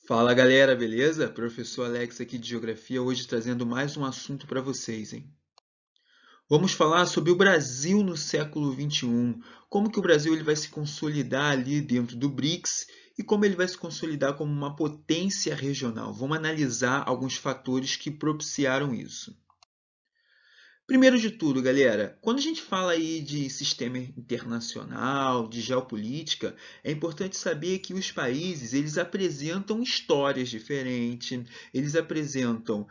Fala galera, beleza? Professor Alex aqui de Geografia, hoje trazendo mais um assunto para vocês, hein? Vamos falar sobre o Brasil no século XXI, como que o Brasil ele vai se consolidar ali dentro do BRICS e como ele vai se consolidar como uma potência regional. Vamos analisar alguns fatores que propiciaram isso. Primeiro de tudo, galera, quando a gente fala aí de sistema internacional, de geopolítica, é importante saber que os países eles apresentam histórias diferentes, eles apresentam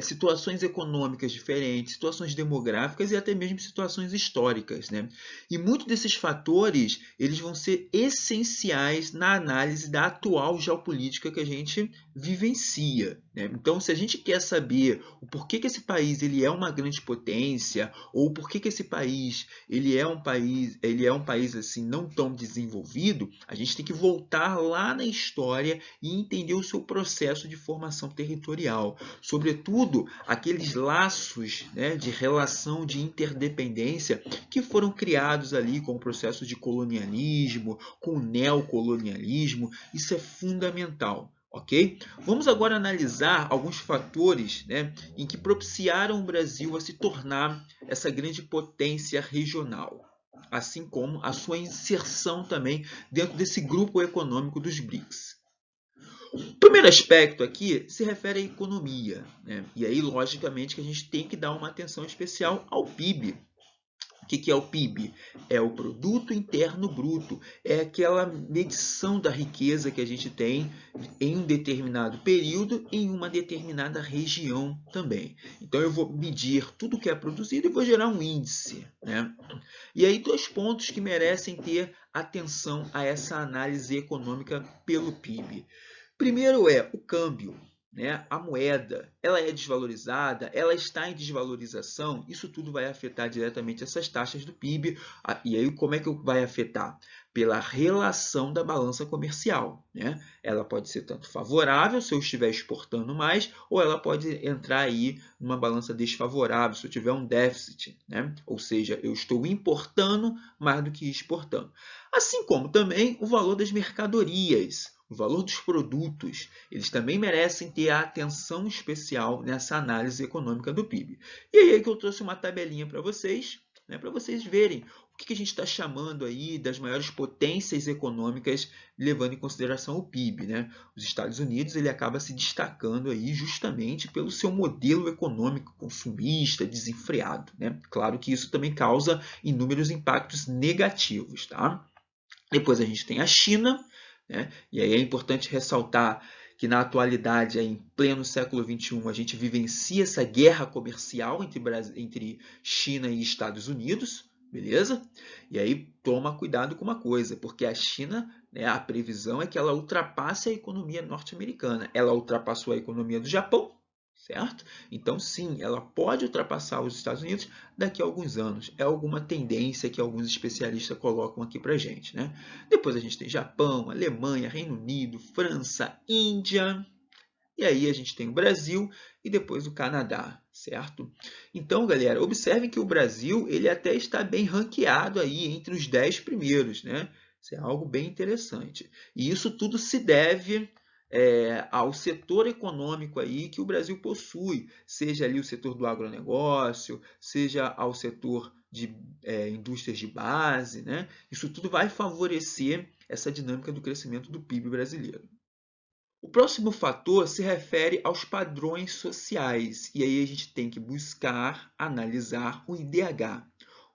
situações econômicas diferentes, situações demográficas e até mesmo situações históricas, né? E muitos desses fatores eles vão ser essenciais na análise da atual geopolítica que a gente vivencia, né? Então, se a gente quer saber o porquê que esse país ele é uma grande potência ou porquê que esse país ele é um país assim não tão desenvolvido, a gente tem que voltar lá na história e entender o seu processo de formação territorial, sobretudo aqueles laços, né, de relação de interdependência que foram criados ali com o processo de colonialismo, com o neocolonialismo. Isso é fundamental. Ok? Vamos agora analisar alguns fatores, né, em que propiciaram o Brasil a se tornar essa grande potência regional, assim como a sua inserção também dentro desse grupo econômico dos BRICS. O primeiro aspecto aqui se refere à economia, né? E aí, logicamente, que a gente tem que dar uma atenção especial ao PIB. O que é o PIB? É o Produto Interno Bruto. É aquela medição da riqueza que a gente tem em um determinado período, em uma determinada região também. Então, eu vou medir tudo que é produzido e vou gerar um índice, né? E aí, dois pontos que merecem ter atenção a essa análise econômica pelo PIB. Primeiro é o câmbio, né? A moeda, ela é desvalorizada, ela está em desvalorização, isso tudo vai afetar diretamente essas taxas do PIB. E aí como é que vai afetar? Pela relação da balança comercial, né? Ela pode ser tanto favorável se eu estiver exportando mais, ou ela pode entrar aí numa balança desfavorável se eu tiver um déficit, né? Ou seja, eu estou importando mais do que exportando. Assim como também o valor das mercadorias, o valor dos produtos, eles também merecem ter a atenção especial nessa análise econômica do PIB. E aí é que eu trouxe uma tabelinha para vocês, né, para vocês verem o que a gente está chamando aí das maiores potências econômicas, levando em consideração o PIB, né? Os Estados Unidos ele acaba se destacando aí justamente pelo seu modelo econômico consumista, desenfreado, né? Claro que isso também causa inúmeros impactos negativos, tá? Depois a gente tem a China, né? E aí é importante ressaltar que na atualidade, em pleno século XXI, a gente vivencia essa guerra comercial entre China e Estados Unidos, beleza? E aí toma cuidado com uma coisa, porque a China, né, a previsão é que ela ultrapasse a economia norte-americana. Ela ultrapassou a economia do Japão, certo? Então, sim, ela pode ultrapassar os Estados Unidos daqui a alguns anos. É alguma tendência que alguns especialistas colocam aqui para gente, né? Depois a gente tem Japão, Alemanha, Reino Unido, França, Índia. E aí a gente tem o Brasil e depois o Canadá, certo? Então, galera, observem que o Brasil ele até está bem ranqueado aí entre os 10 primeiros, né? Isso é algo bem interessante. E isso tudo se deve ao setor econômico aí que o Brasil possui, seja ali o setor do agronegócio, seja ao setor de indústrias de base, né? Isso tudo vai favorecer essa dinâmica do crescimento do PIB brasileiro. O próximo fator se refere aos padrões sociais, e aí a gente tem que buscar analisar o IDH,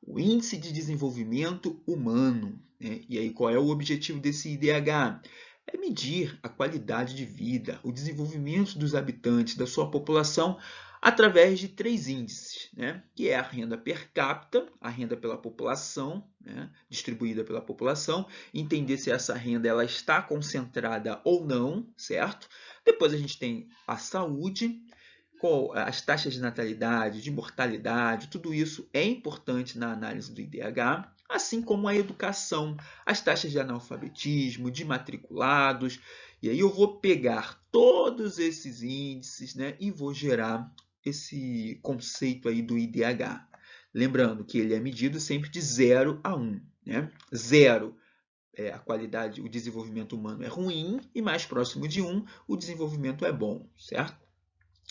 o Índice de Desenvolvimento Humano, né? E aí qual é o objetivo desse IDH? É medir a qualidade de vida, o desenvolvimento dos habitantes, da sua população, através de três índices, né? Que é a renda per capita, a renda pela população, né? Distribuída pela população, entender se essa renda ela está concentrada ou não, certo? Depois a gente tem a saúde, as taxas de natalidade, de mortalidade, tudo isso é importante na análise do IDH, assim como a educação, as taxas de analfabetismo, de matriculados. E aí eu vou pegar todos esses índices, né, e vou gerar esse conceito aí do IDH. Lembrando que ele é medido sempre de 0 a 1. Né? 0 a qualidade, o desenvolvimento humano é ruim e mais próximo de 1, o desenvolvimento é bom, certo?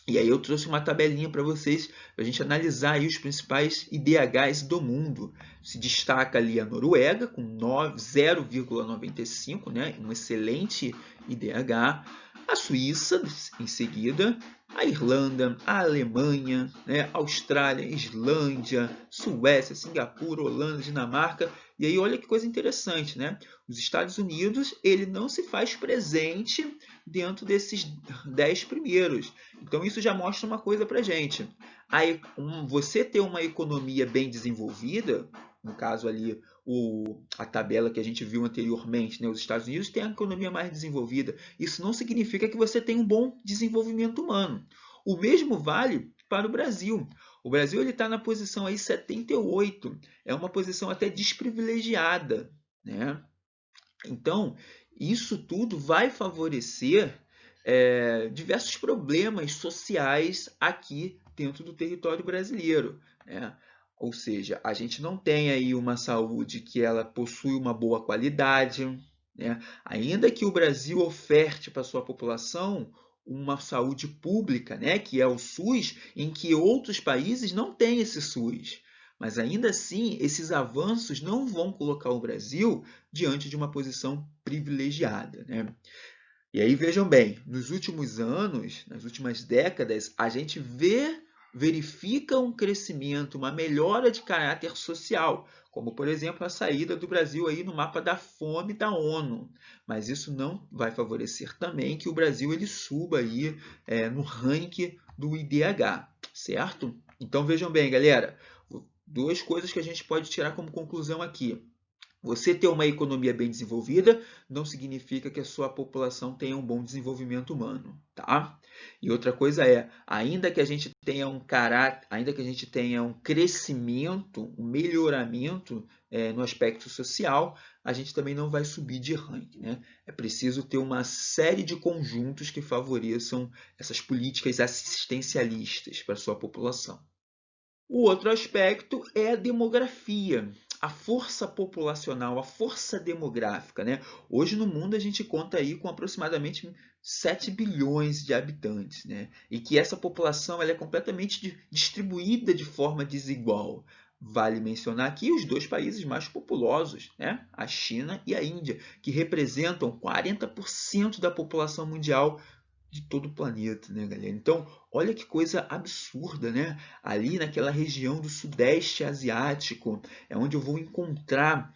E aí eu trouxe uma tabelinha para vocês, para a gente analisar aí os principais IDHs do mundo. Se destaca ali a Noruega, com 0,95, né? Um excelente IDH. A Suíça, em seguida, a Irlanda, a Alemanha, né? Austrália, Islândia, Suécia, Singapura, Holanda, Dinamarca. E aí olha que coisa interessante, né? Os Estados Unidos, ele não se faz presente dentro desses 10 primeiros. Então isso já mostra uma coisa para a gente. Você ter uma economia bem desenvolvida, no caso ali a tabela que a gente viu anteriormente, né? Os Estados Unidos têm a economia mais desenvolvida. Isso não significa que você tem um bom desenvolvimento humano. O mesmo vale para o Brasil. O Brasil está na posição aí 78. É uma posição até desprivilegiada, né? Então, isso tudo vai favorecer diversos problemas sociais aqui dentro do território brasileiro, né? Ou seja, a gente não tem aí uma saúde que ela possui uma boa qualidade, né? Ainda que o Brasil oferte para sua população uma saúde pública, né, que é o SUS, em que outros países não têm esse SUS. Mas ainda assim, esses avanços não vão colocar o Brasil diante de uma posição privilegiada, né? E aí vejam bem, nos últimos anos, nas últimas décadas, a gente verifica um crescimento, uma melhora de caráter social, como por exemplo a saída do Brasil aí no mapa da fome da ONU. Mas isso não vai favorecer também que o Brasil ele suba aí no ranking do IDH, certo? Então vejam bem, galera, duas coisas que a gente pode tirar como conclusão aqui. Você ter uma economia bem desenvolvida não significa que a sua população tenha um bom desenvolvimento humano, tá? E outra coisa ainda que a gente tenha ainda que a gente tenha um crescimento, um melhoramento no aspecto social, a gente também não vai subir de ranking, né? É preciso ter uma série de conjuntos que favoreçam essas políticas assistencialistas para a sua população. O outro aspecto é a demografia, a força populacional, a força demográfica, né? Hoje no mundo a gente conta aí com aproximadamente 7 bilhões de habitantes, né? E que essa população ela é completamente distribuída de forma desigual. Vale mencionar aqui os dois países mais populosos, né? A China e a Índia, que representam 40% da população mundial de todo o planeta, né, galera? Então, olha que coisa absurda, né? Ali naquela região do Sudeste Asiático, é onde eu vou encontrar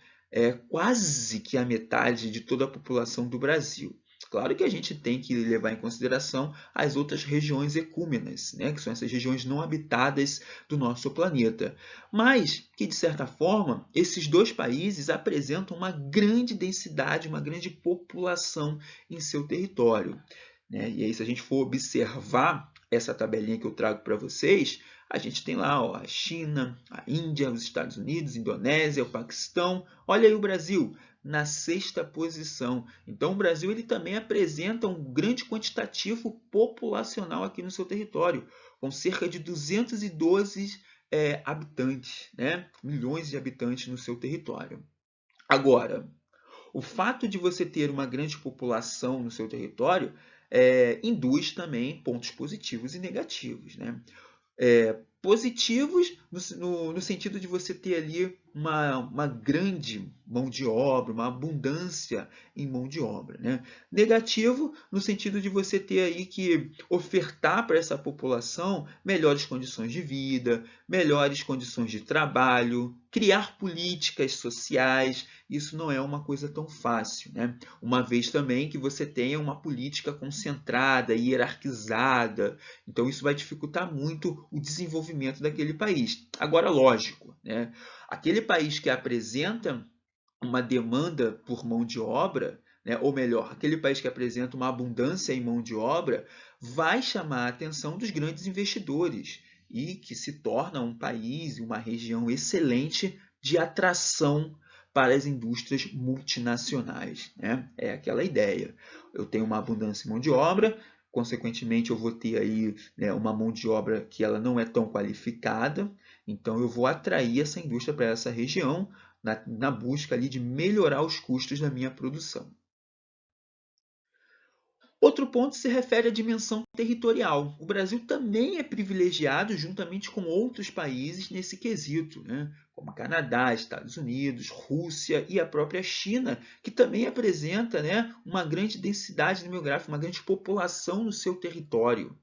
quase que a metade de toda a população do Brasil. Claro que a gente tem que levar em consideração as outras regiões ecúmenas, né, que são essas regiões não habitadas do nosso planeta. Mas que, de certa forma, esses dois países apresentam uma grande densidade, uma grande população em seu território, né? E aí, se a gente for observar essa tabelinha que eu trago para vocês, a gente tem lá a China, a Índia, os Estados Unidos, a Indonésia, o Paquistão. Olha aí o Brasil, na sexta posição. Então, o Brasil ele também apresenta um grande quantitativo populacional aqui no seu território, com cerca de 212 habitantes, né? Milhões de habitantes no seu território. Agora, o fato de você ter uma grande população no seu território induz também pontos positivos e negativos, né? Positivos no sentido de você ter ali uma grande mão de obra, uma abundância em mão de obra, né? Negativo no sentido de você ter aí que ofertar para essa população melhores condições de vida, melhores condições de trabalho, criar políticas sociais. Isso não é uma coisa tão fácil, né? Uma vez também que você tenha uma política concentrada, hierarquizada, então isso vai dificultar muito o desenvolvimento daquele país. Agora, lógico, né? Aquele país que apresenta uma demanda por mão de obra, né? Ou melhor, aquele país que apresenta uma abundância em mão de obra, vai chamar a atenção dos grandes investidores e que se torna um país e uma região excelente de atração para as indústrias multinacionais, né? É aquela ideia. Eu tenho uma abundância em mão de obra, consequentemente eu vou ter aí, né, uma mão de obra que ela não é tão qualificada, então eu vou atrair essa indústria para essa região, na busca ali de melhorar os custos da minha produção. Outro ponto se refere à dimensão territorial. O Brasil também é privilegiado juntamente com outros países nesse quesito, né? Como Canadá, Estados Unidos, Rússia e a própria China, que também apresenta, né, uma grande densidade demográfica, uma grande população no seu território.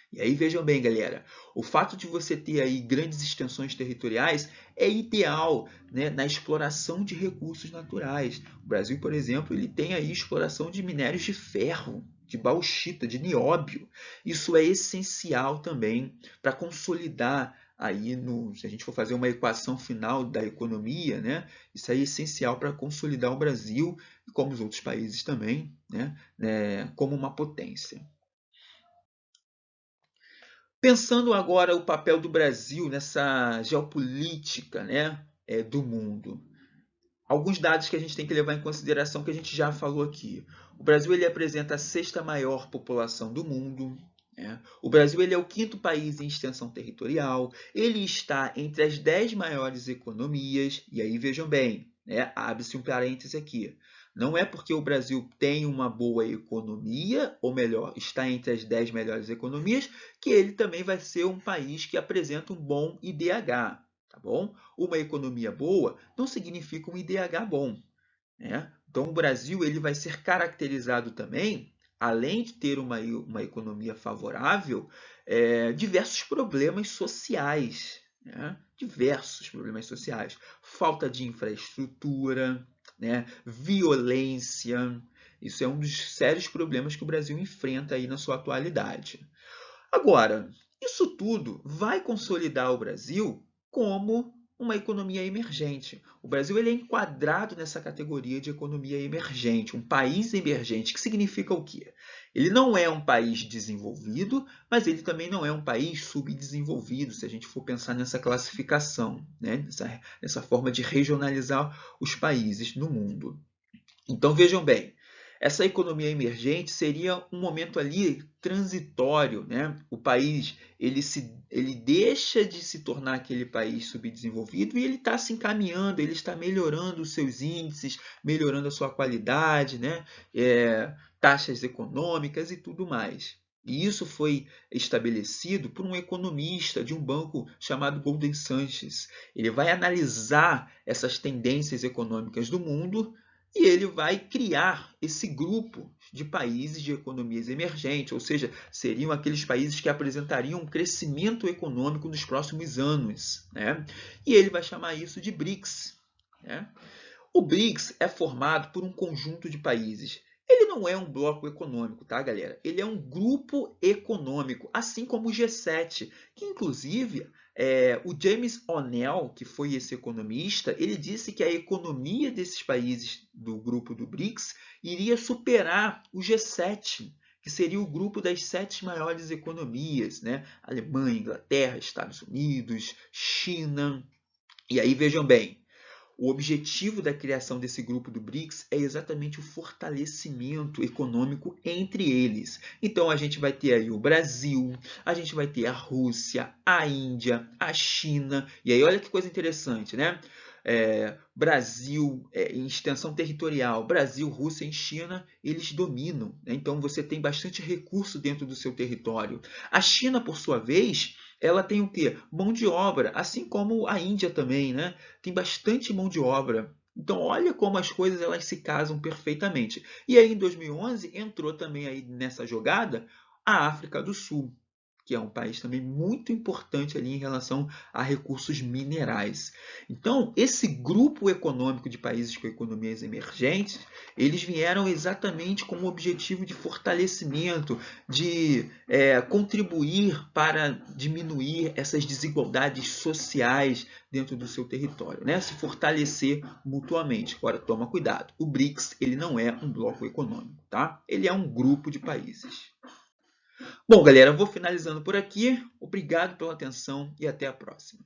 E aí vejam bem, galera, o fato de você ter aí grandes extensões territoriais é ideal, né, na exploração de recursos naturais. O Brasil, por exemplo, ele tem aí exploração de minérios de ferro, de bauxita, de nióbio. Isso é essencial também para consolidar aí se a gente for fazer uma equação final da economia, né, isso é essencial para consolidar o Brasil, como os outros países também, né, como uma potência. Pensando agora o papel do Brasil nessa geopolítica, né, do mundo. Alguns dados que a gente tem que levar em consideração que a gente já falou aqui. O Brasil ele apresenta a sexta maior população do mundo. Né? O Brasil ele é o quinto país em extensão territorial. Ele está entre as 10 maiores economias. E aí vejam bem, né, abre-se um parêntese aqui. Não é porque o Brasil tem uma boa economia, ou melhor, está entre as 10 melhores economias, que ele também vai ser um país que apresenta um bom IDH. Tá bom? Uma economia boa não significa um IDH bom. Né? Então, o Brasil ele vai ser caracterizado também, além de ter uma economia favorável, diversos problemas sociais. Né? Diversos problemas sociais. Falta de infraestrutura, né? Violência. Isso é um dos sérios problemas que o Brasil enfrenta aí na sua atualidade. Agora, isso tudo vai consolidar o Brasil como uma economia emergente. O Brasil ele é enquadrado nessa categoria de economia emergente, um país emergente, que significa o quê? Ele não é um país desenvolvido, mas ele também não é um país subdesenvolvido, se a gente for pensar nessa classificação, né? nessa forma de regionalizar os países no mundo. Então vejam bem, essa economia emergente seria um momento ali transitório, né? O país ele deixa de se tornar aquele país subdesenvolvido e ele está se encaminhando, ele está melhorando os seus índices, melhorando a sua qualidade, né? Taxas econômicas e tudo mais. E isso foi estabelecido por um economista de um banco chamado Golden Sanches. Ele vai analisar essas tendências econômicas do mundo e ele vai criar esse grupo de países de economias emergentes, ou seja, seriam aqueles países que apresentariam um crescimento econômico nos próximos anos. Né? E ele vai chamar isso de BRICS. Né? O BRICS é formado por um conjunto de países. Ele não é um bloco econômico, tá, galera? Ele é um grupo econômico, assim como o G7, que inclusive o James O'Neill, que foi esse economista, ele disse que a economia desses países do grupo do BRICS iria superar o G7, que seria o grupo das 7 maiores economias, né? Alemanha, Inglaterra, Estados Unidos, China. E aí vejam bem, o objetivo da criação desse grupo do BRICS é exatamente o fortalecimento econômico entre eles. Então a gente vai ter aí o Brasil, a gente vai ter a Rússia, a Índia, a China. E aí olha que coisa interessante, né? Brasil, em extensão territorial, Brasil, Rússia e China, eles dominam. Né? Então você tem bastante recurso dentro do seu território. A China, por sua vez, ela tem o quê? Mão de obra, assim como a Índia também, né? Tem bastante mão de obra. Então, olha como as coisas elas se casam perfeitamente. E aí, em 2011, entrou também aí nessa jogada a África do Sul, que é um país também muito importante ali em relação a recursos minerais. Então, esse grupo econômico de países com economias emergentes, eles vieram exatamente com o objetivo de fortalecimento, de contribuir para diminuir essas desigualdades sociais dentro do seu território, né? Se fortalecer mutuamente. Agora, toma cuidado, o BRICS ele não é um bloco econômico, tá? Ele é um grupo de países. Bom, galera, vou finalizando por aqui. Obrigado pela atenção e até a próxima.